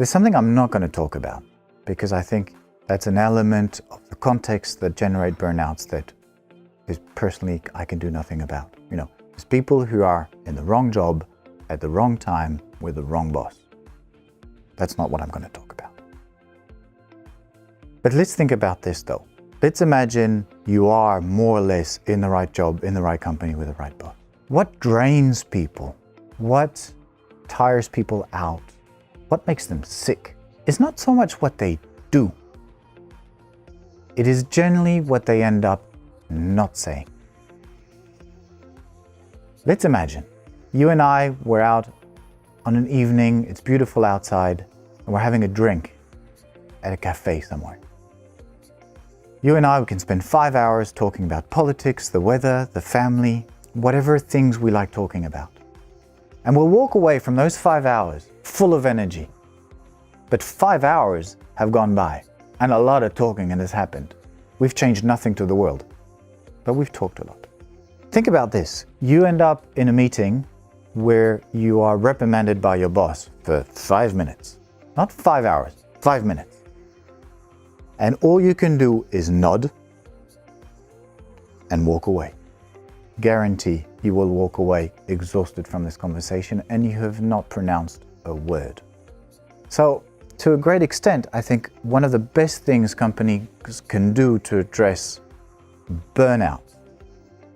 There's something I'm not going to talk about because I think that's an element of the context that generate burnouts that is personally I can do nothing about. There's people who are in the wrong job at the wrong time with the wrong boss. That's not what I'm going to talk about. But let's think about this though. Let's imagine you are more or less in the right job, in the right company with the right boss. What drains people? What tires people out? What makes them sick? It's not so much what they do. It is generally what they end up not saying. Let's imagine you and I were out on an evening, it's beautiful outside, and we're having a drink at a cafe somewhere. You and I, we can spend 5 hours talking about politics, the weather, the family, whatever things we like talking about. And we'll walk away from those 5 hours full of energy. But 5 hours have gone by and a lot of talking has happened. We've changed nothing to the world, but we've talked a lot. Think about this. You end up in a meeting where you are reprimanded by your boss for 5 minutes. Not 5 hours, 5 minutes. And all you can do is nod and walk away. Guarantee you will walk away exhausted from this conversation and you have not pronounced a word. So, to a great extent, I think one of the best things companies can do to address burnout,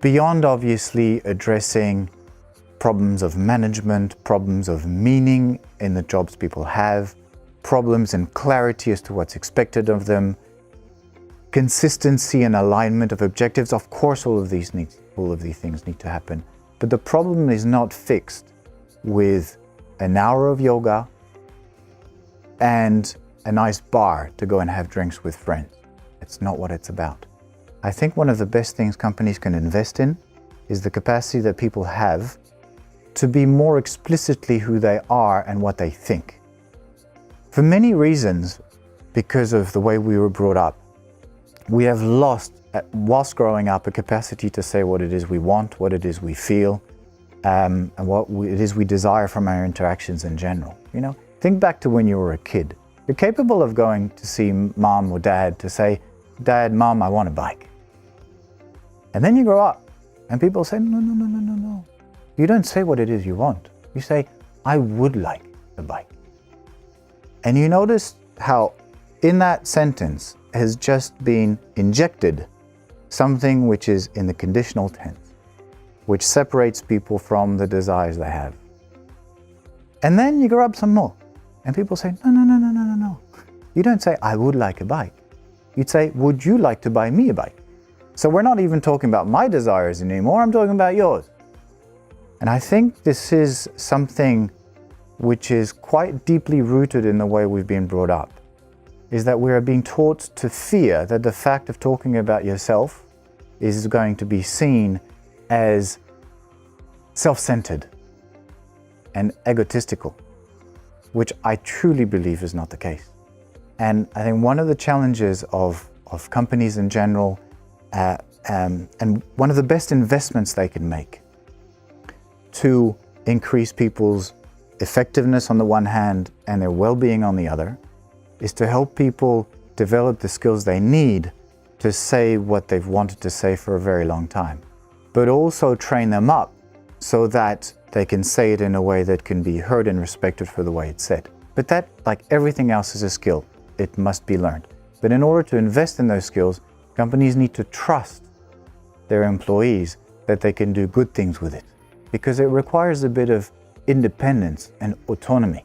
beyond obviously addressing problems of management, problems of meaning in the jobs people have, problems and clarity as to what's expected of them, consistency and alignment of objectives. Of course, all of these things need to happen. But the problem is not fixed with an hour of yoga and a nice bar to go and have drinks with friends. It's not what it's about. I think one of the best things companies can invest in is the capacity that people have to be more explicitly who they are and what they think. For many reasons, because of the way we were brought up, we have lost, whilst growing up, a capacity to say what it is we want, what it is we feel, and what it is we desire from our interactions in general. Think back to when you were a kid. You're capable of going to see mom or dad to say, "Dad, Mom, I want a bike." And then you grow up and people say, no. You don't say what it is you want. You say, "I would like a bike." And you notice how in that sentence has just been injected something which is in the conditional tense, which separates people from the desires they have. And then you grow up some more and people say, no. You don't say, "I would like a bike." You'd say, "Would you like to buy me a bike?" So we're not even talking about my desires anymore, I'm talking about yours. And I think this is something which is quite deeply rooted in the way we've been brought up, is that we are being taught to fear that the fact of talking about yourself is going to be seen as self-centered and egotistical, which I truly believe is not the case. And I think one of the challenges of companies in general, and one of the best investments they can make to increase people's effectiveness on the one hand and their well-being on the other, is to help people develop the skills they need to say what they've wanted to say for a very long time, but also train them up so that they can say it in a way that can be heard and respected for the way it's said. But that, like everything else, is a skill. It must be learned. But in order to invest in those skills, companies need to trust their employees that they can do good things with it, because it requires a bit of independence and autonomy.